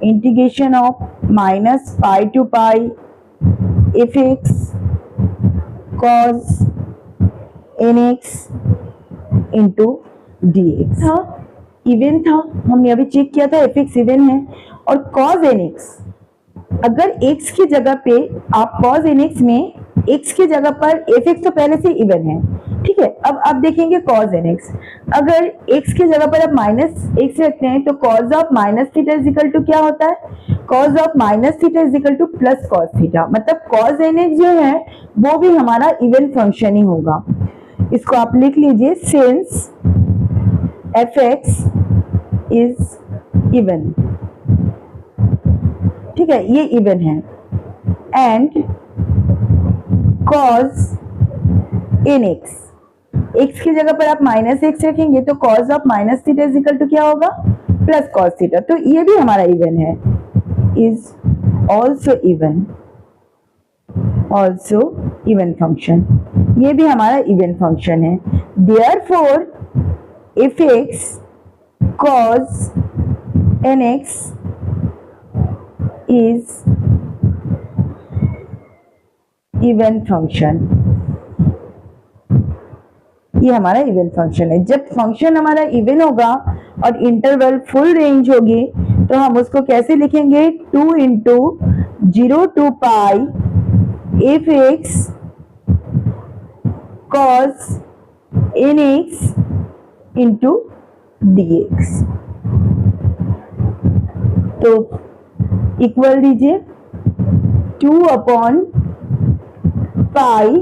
Speaker 1: integration of -pi to pi fx cos nx into dx था, इवन था, हमने अभी चेक किया था fx इवन है। और cos nx, अगर x की जगह पे आप cos nx में x की जगह पर fx तो पहले से इवन है, ठीक है। अब आप देखेंगे cos nx, अगर x की जगह पर आप माइनस x रखते हैं तो cos of minus theta is equal to क्या होता है, cos of minus theta is equal to plus cos theta, मतलब cos nx जो है वो भी हमारा इवन फंक्शन ही होगा। इसको आप लिख लीजिए, सिंस fx इज इवन, ठीक है, ये इवन है, एंड cos nx, x की जगह पर आप माइनस एक्स रखेंगे तो cos of minus theta is equal to क्या होगा, प्लस cos थीटा, तो ये भी हमारा इवन है, is also even, also even function, ये भी हमारा इवन फंक्शन है। Therefore if x cos nx is even function, ये हमारा इवन फंक्शन है। जब फंक्शन हमारा इवन होगा और इंटरवल फुल रेंज होगी तो हम उसको कैसे लिखेंगे, 2 into 0 to pi f x cos N x into D x, तो इक्वल दीजिए 2 upon pi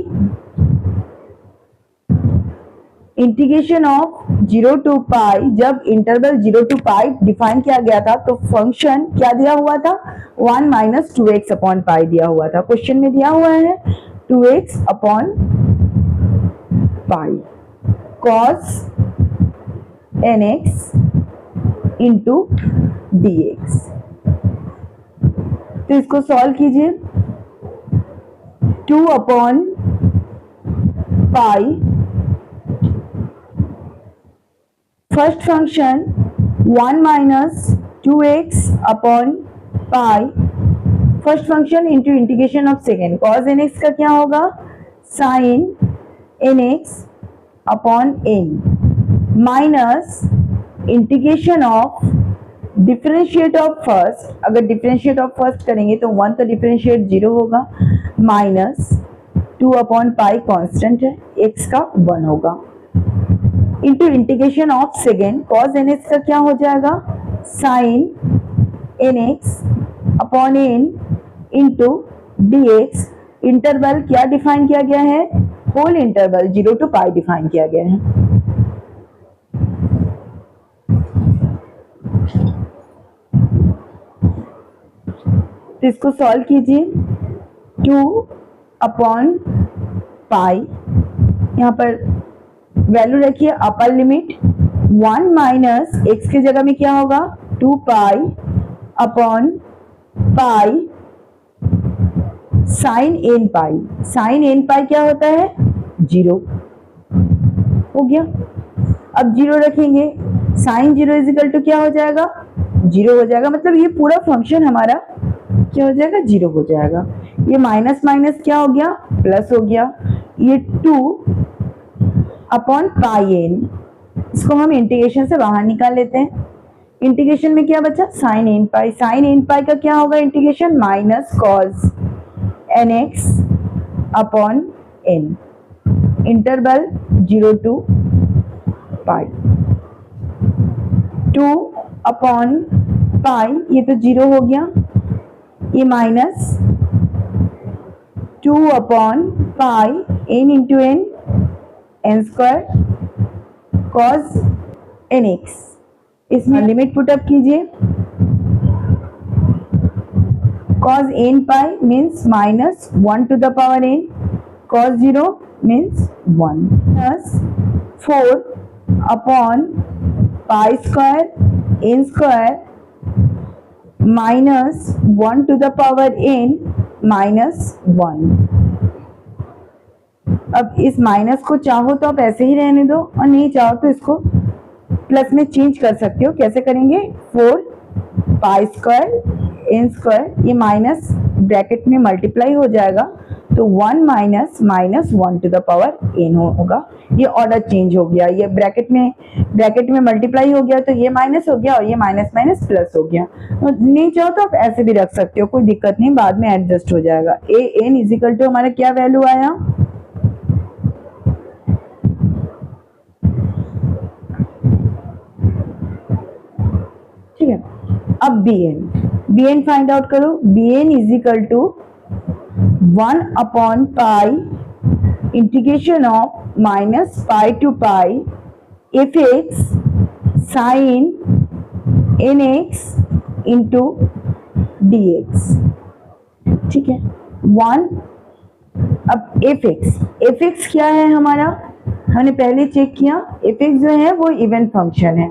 Speaker 1: integration of 0 to pi, जब इंटरवल 0 टू पाई डिफाइन किया गया था तो फंक्शन क्या दिया हुआ था, 1 माइनस 2x अपॉन पाई दिया हुआ था। क्वेश्चन में दिया हुआ है 2x upon pi cos nx into dx, तो इसको सॉल्व कीजिए, 2 upon pi, first function 1 minus 2x upon pi, first function into integration of second, cos nx का क्या होगा, sine nx upon n minus integration of differentiate of first, अगर differentiate of first करेंगे तो 1 तो डिफरेंशिएट 0 होगा, minus 2 upon pi constant है, x का 1 होगा, into integration of second, cos nx का क्या हो जाएगा, sine nx upon n into dx, interval क्या डिफाइन किया गया है, whole interval 0 to pi define किया गया है। तो इसको सॉल्व कीजिए, 2 अपॉन पाई, यहाँ पर वैल्यू रखिए अपर लिमिट, 1 माइनस x की जगह में क्या होगा, 2 pi upon pi sine n pi, sine n pi क्या होता है, 0 हो गया। अब 0 रखेंगे, साइन 0 इज इक्वल टू क्या हो जाएगा, 0 हो जाएगा, मतलब ये पूरा फंक्शन हमारा क्या हो जाएगा, 0 हो जाएगा। ये माइनस माइनस क्या हो गया, प्लस हो गया, ये 2 अपॉन पाई एन, इसको हम इंटीग्रेशन से बाहर निकाल लेते हैं, इंटीग्रेशन में क्या बचा, sine n pi, sine n pi का क्या होगा integration, minus cos N x upon n, interval 0 to pi, 2 upon pi, ये तो 0 हो गया, ये minus 2 upon pi n into n, n square cos N x, इसमें लिमिट पुटअप कीजिए, cos n pi means minus 1 to the power n, cos 0 means 1, plus 4 upon pi square n square minus 1 to the power n minus 1। अब इस minus को चाहो तो आप ऐसे ही रहने दो और नहीं चाहो तो इसको प्लस में चेंज कर सकते हो। कैसे करेंगे, 4 पाई स्क्वायर एन स्क्वायर, ये माइनस ब्रैकेट में मल्टीप्लाई हो जाएगा तो 1 minus minus 1 to the power n होगा। ये ऑर्डर चेंज हो गया, ये ब्रैकेट में मल्टीप्लाई हो गया तो ये माइनस हो गया और ये माइनस माइनस प्लस हो गया। तो नहीं चाहो तो आप ऐसे भी रख सकते हो, कोई दिक्कत नहीं, बाद में एडजस्ट हो जाएगा। ए एन इजिकल टू हमारा क्या वैल्यू आया, अब बी एन फाइंड आउट करो। B n is equal to 1/पाई integration of minus pi to pi f x sine N x into D x. ठीक है, 1। अब एफ एक्स क्या है हमारा, हमने पहले चेक किया, एफ एक्स जो है वो इवन फंक्शन है।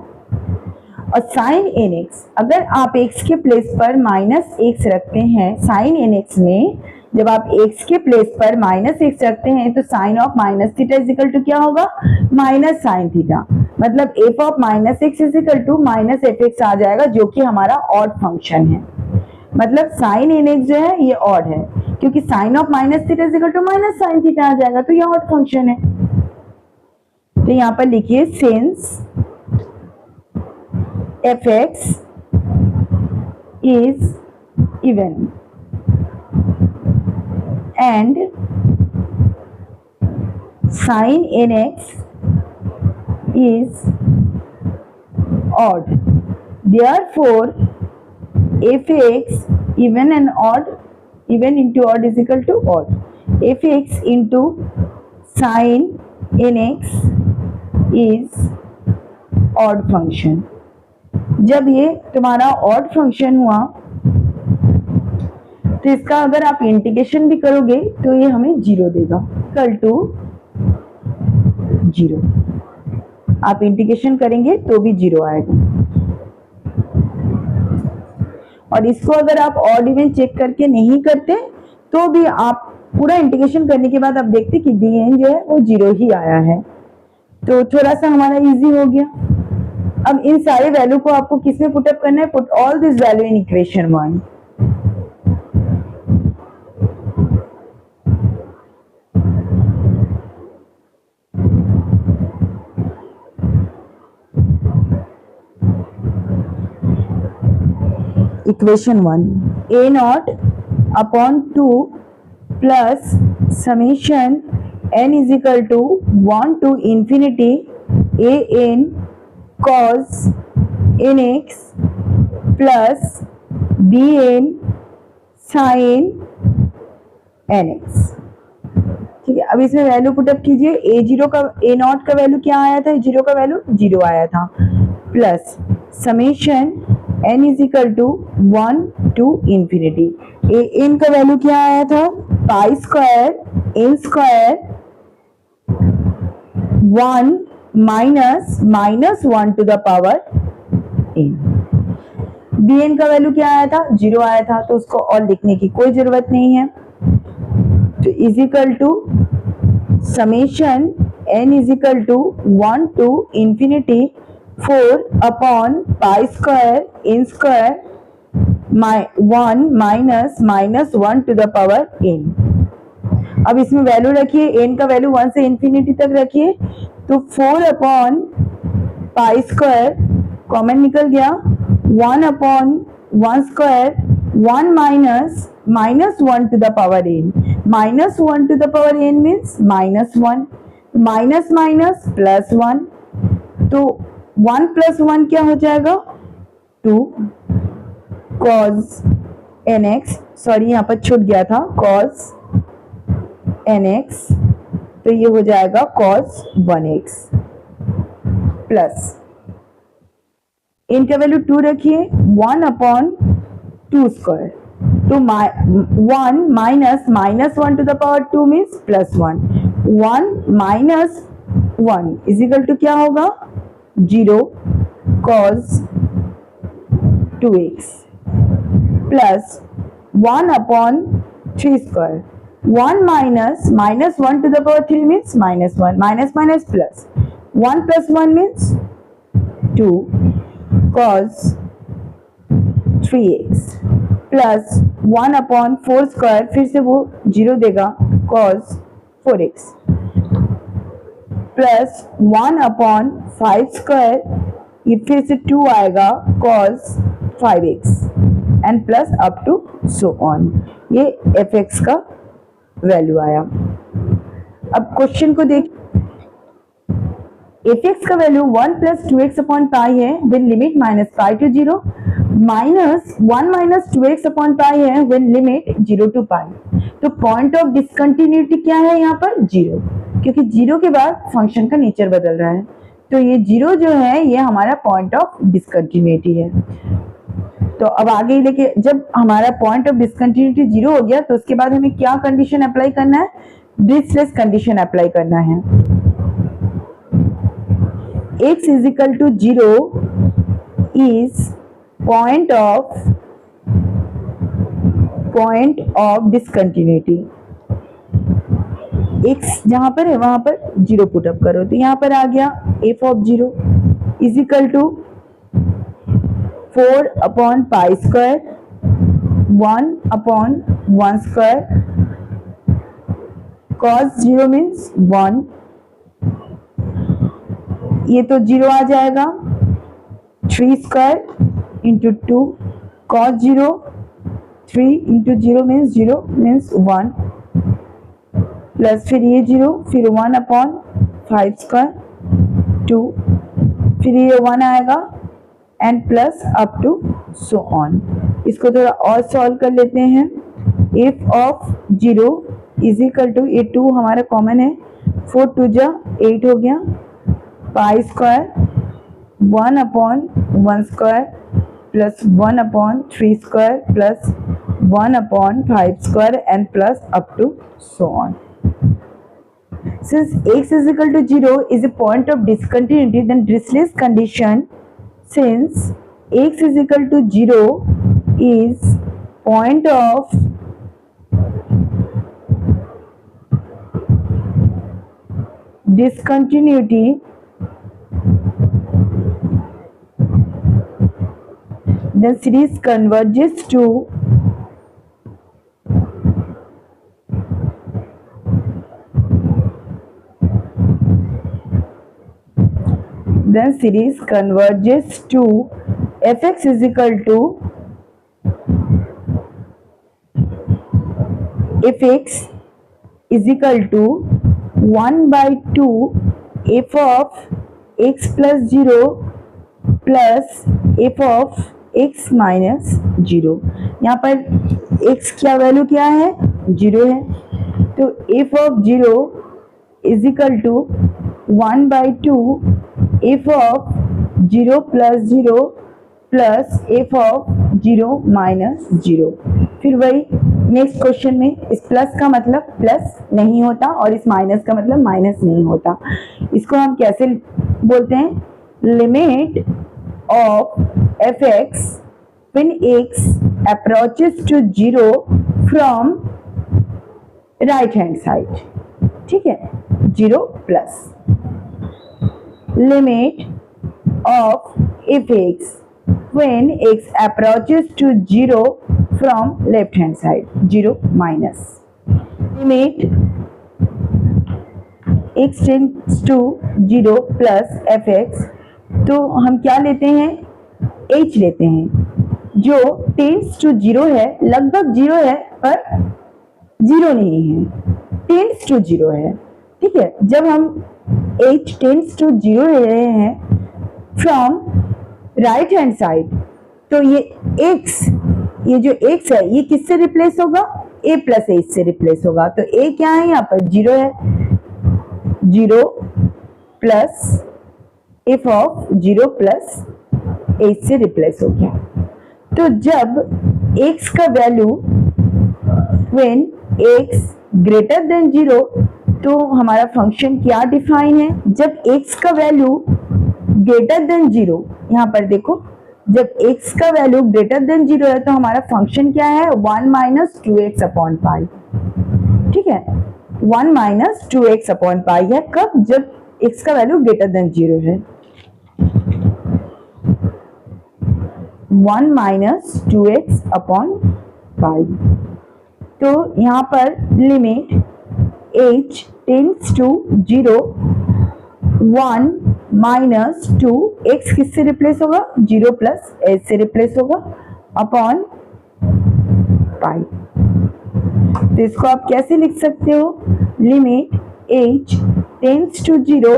Speaker 1: और साइन एन एक्स, अगर आप एक्स के प्लेस पर माइनस एक्स रखते हैं, साइन एन एक्स में जब आप एक्स के प्लेस पर माइनस एक्स रखते हैं तो sine of minus theta is equal to क्या होगा, माइनस साइन थीटा। मतलब f of minus x is equal to minus f x आ जाएगा, जो कि हमारा ऑड फंक्शन है। मतलब साइन एन एक्स जो है ये ऑड है, क्योंकि sine of minus theta is equal to minus sine theta आ जाएगा, तो ये ऑड फंक्शन है। तो यहां पर लिखिए since fx is even and sin nx is odd, therefore fx even and odd, even into odd is equal to odd, fx into sin nx is odd function। जब ये तुम्हारा ऑड फंक्शन हुआ तो इसका अगर आप इंटीग्रेशन भी करोगे तो ये हमें 0 देगा, इक्वल टू 0। आप इंटीग्रेशन करेंगे तो भी 0 आएगा। और इसको अगर आप ऑड इवन चेक करके नहीं करते तो भी आप पूरा इंटीग्रेशन करने के बाद आप देखते कि डी एन जो है वो 0 ही आया है, तो थोड़ा सा हमारा इजी हो गया। अब इन सारे वैल्यू को आपको किसमें पुटअप करना है, put all this value in equation 1। Equation 1 a not upon 2 plus summation n is equal to 1 to infinity a n cos nx plus b n sine nx। ठीक है, अब इसमें वैल्यू पुटअप कीजिए। a नॉट का value क्या आया था, 0 का वैल्यू 0 आया था, plus summation n is equal to 1 to infinity a n का वैल्यू क्या आया था, pi square n square 1 minus minus 1 to the power n। B n का वैल्यू क्या आया था, 0 आया था, तो उसको और लिखने की कोई जरूरत नहीं है। तो is equal to summation n is equal to 1 to infinity 4 upon pi square n square 1 minus minus 1 to the power n। अब इसमें वैल्यू रखिए, n का वैल्यू 1 से इंफिनिटी तक रखिए, तो 4 अपॉन पाई स्क्वायर कॉमन निकल गया, 1 upon 1 square 1 minus minus 1 to the power n। Minus 1 to the power n means minus 1, minus minus plus 1, तो 1 प्लस 1 क्या हो जाएगा, 2 cos nx, सॉरी यहाँ पर छूट गया था, cos nx, तो ये हो जाएगा cos 1x प्लस इनका वैल्यू 2 रखिए, 1 अपॉन 2 स्क्वायर, तो 1 minus minus 1 to the power 2 means plus 1, 1 minus 1 is equal to क्या होगा, 0 cos 2x plus 1 upon 3 square, 1 minus minus 1 to the power 3 means minus 1, minus minus plus 1 plus 1 means 2 cos 3x plus 1 upon 4 square, फिर से वो 0 देगा, cos 4x plus 1 upon 5 square, ये फिर से 2 आएगा, cos 5x and plus up to so on. ये fx का वैल्यू आया। अब क्वेश्चन को देख, fx का value 1 plus 2x upon pi है, then limit minus pi to 0, minus 1 minus 2x upon pi है व्हेन लिमिट 0 टू पाई। तो पॉइंट ऑफ डिसकंटिन्यूटी क्या है यहाँ पर? 0, क्योंकि 0 के बाद फंक्शन का नेचर बदल रहा है। तो ये 0 जो है ये हमारा पॉइंट ऑफ डिसकंटिन्यूटी है। तो अब आगे लेके जब हमारा पॉइंट ऑफ डिसकंटिन्यूटी 0 हो गया तो उसके बाद हमें क्या कंडीशन अप्लाई करना है? डिरिचलेट कंडीशन अप्लाई करना है। x is equal to 0 is point of discontinuity। x जहां पर है वहां पर 0 पुट अप करो तो यहाँ पर आ गया f of 0 is equal to 4 upon pi square 1 upon 1 square cos 0 means 1, ये तो 0 आ जाएगा 3 square into 2 cos 0 3 into 0 means 1 plus फिर ये 0 फिर 1 अपॉन 5 स्क्वायर 2 फिर ये 1 आएगा and plus up to so on. इसको थोड़ा और सॉल्व कर लेते हैं। f of 0 is equal to ये 2 हमारा कॉमन है 4 2 जा 8 हो गया pi square 1 upon 1 square plus 1 upon 3 square plus 1 upon 5 square and plus up to so on. Since x is equal to 0 is a point of discontinuity, then Dirichlet's condition since x is equal to 0 is point of discontinuity, the series converges to fx is equal to fx is equal to 1 by 2 f of x plus 0 plus f of x minus 0। यहाँ पर x क्या value क्या है? 0 है। तो f of 0 is equal to 1 by 2 f of 0 plus 0 plus f of 0 minus 0। फिर वही next question में इस प्लस का मतलब प्लस नहीं होता और इस माइनस का मतलब माइनस नहीं होता। इसको हम कैसे बोलते हैं? Limit of fx when x approaches to 0 from right hand side, ठीक है, 0 plus limit of fx when x approaches to 0 from left hand side, 0 minus limit x tends to 0 plus fx। तो हम क्या लेते हैं? h लेते हैं जो टेंड्स टू 0 है, लगभग 0 है पर 0 नहीं है, टेंड्स टू 0 है, ठीक है। जब हम h टेंड्स टू 0 ले रहे हैं फ्रॉम राइट हैंड साइड तो ये x, ये जो x है ये किससे रिप्लेस होगा? a प्लस h से रिप्लेस होगा। तो a क्या है? यहाँ पर 0 है, 0 plus f of 0 plus h से रिप्लेस हो गया। तो जब x का value when x greater than 0 तो हमारा फंक्शन क्या डिफाइन है? जब x का वैल्यू ग्रेटर देन 0, यहाँ पर देखो जब x का वैल्यू ग्रेटर देन 0 है तो हमारा फंक्शन क्या है? 1 माइनस 2x अपॉन पाई, ठीक है, 1 माइनस 2x अपॉन पाई है। कब? जब x का वैल्यू ग्रेटर देन 0 है। 1 माइनस 2x अपॉन पाई। तो यहाँ पर limit h tends to 0 1 minus 2 x किससे रिप्लेस होगा? 0 प्लस h से रिप्लेस होगा अपॉन पाई। तो इसको आप कैसे लिख सकते हो? Limit h tends to 0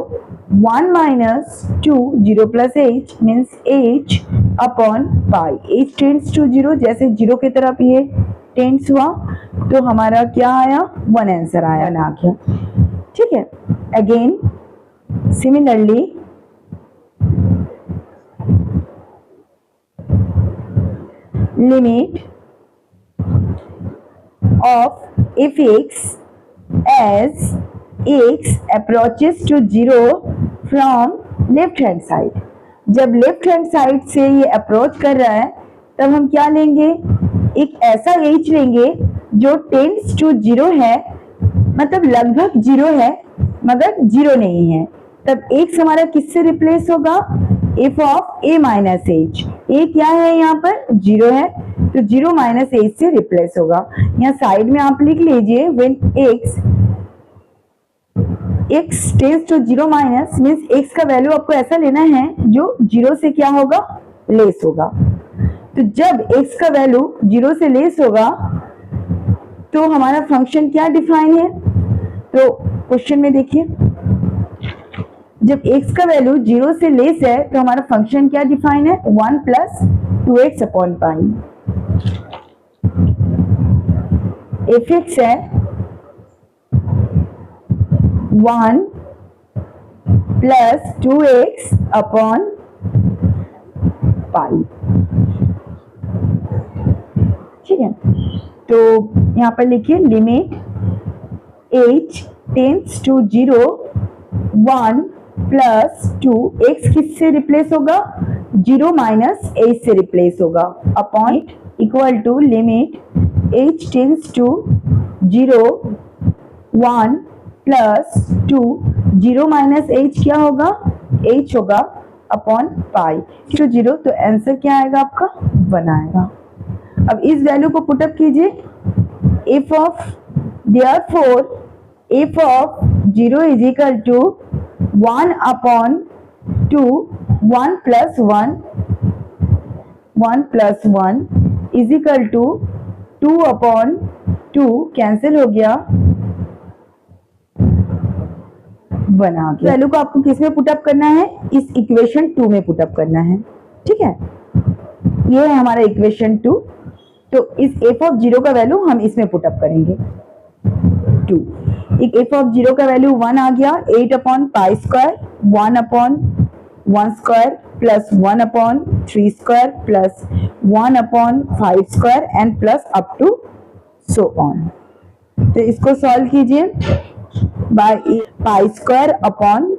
Speaker 1: 1 minus 2 0 plus h means h upon pi. h tends to 0, जैसे 0 की तरफ ये टेंड्स हुआ तो हमारा क्या आया, 1 आंसर आया, 1 आ गया। ठीक है, again similarly limit of f(x) as x approaches to 0 from left hand side। जब लेफ्ट हैंड साइड से ये अप्रोच कर रहा है तब हम क्या लेंगे, एक ऐसा h लेंगे जो टेंड्स टू 0 है, मतलब लगभग 0 है मगर 0 नहीं है। तब x हमारा किससे रिप्लेस होगा, f of a minus h। a क्या है यहाँ पर, 0 है, तो 0 माइनस h से रिप्लेस होगा। यहाँ साइड में आप लिख लीजिए when x tends to 0 minus means x का वैल्यू आपको ऐसा लेना है जो 0 से क्या होगा, लेस होगा। तो जब x का वैल्यू 0 से लेस होगा तो हमारा फंक्शन क्या डिफाइन है, तो क्वेश्चन में देखिए जब x का वैल्यू 0 से लेस है तो हमारा फंक्शन क्या डिफाइन है, 1 प्लस 2x अपॉन पाई। f(x) है 1 प्लस 2x अपॉन पाई। ठीक है, तो यहाँ पर लिखिए limit h tends to 0 1 plus 2, x किससे रिप्लेस होगा, 0 माइनस h से रिप्लेस होगा, upon equal to limit h tends to 0 1 plus 2, 0 minus h क्या होगा, h होगा, अपॉन पाई टू 0, तो आंसर क्या आएगा आपका, 1 आएगा। अब इस वैल्यू को पुटअप कीजिए, f of therefore f of 0 is equal to 1 upon 2, 1 plus 1, 1 plus 1 is equal to 2 upon 2, cancel हो गया, 1 आ गया। वैल्यू को आपको किस में पुटअप करना है, इस इक्वेशन 2 में पुटअप करना है। ठीक है, ये है हमारा इक्वेशन 2, तो इस f ऑफ 0 का वैल्यू हम इसमें पुटअप करेंगे 2। एक f ऑफ 0 का वैल्यू 1 आ गया, 8 upon pi square, 1 upon 1 square plus 1 upon 3 square plus 1 upon 5 square and plus up to so on. तो इसको सॉल्व कीजिए by pi square upon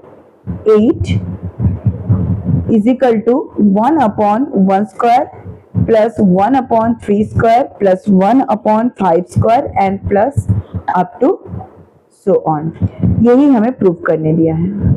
Speaker 1: 8 is equal to 1 upon 1 square plus 1 upon 3 square plus 1 upon 5 square and plus up to so on. यही हमें prove करने दिया है।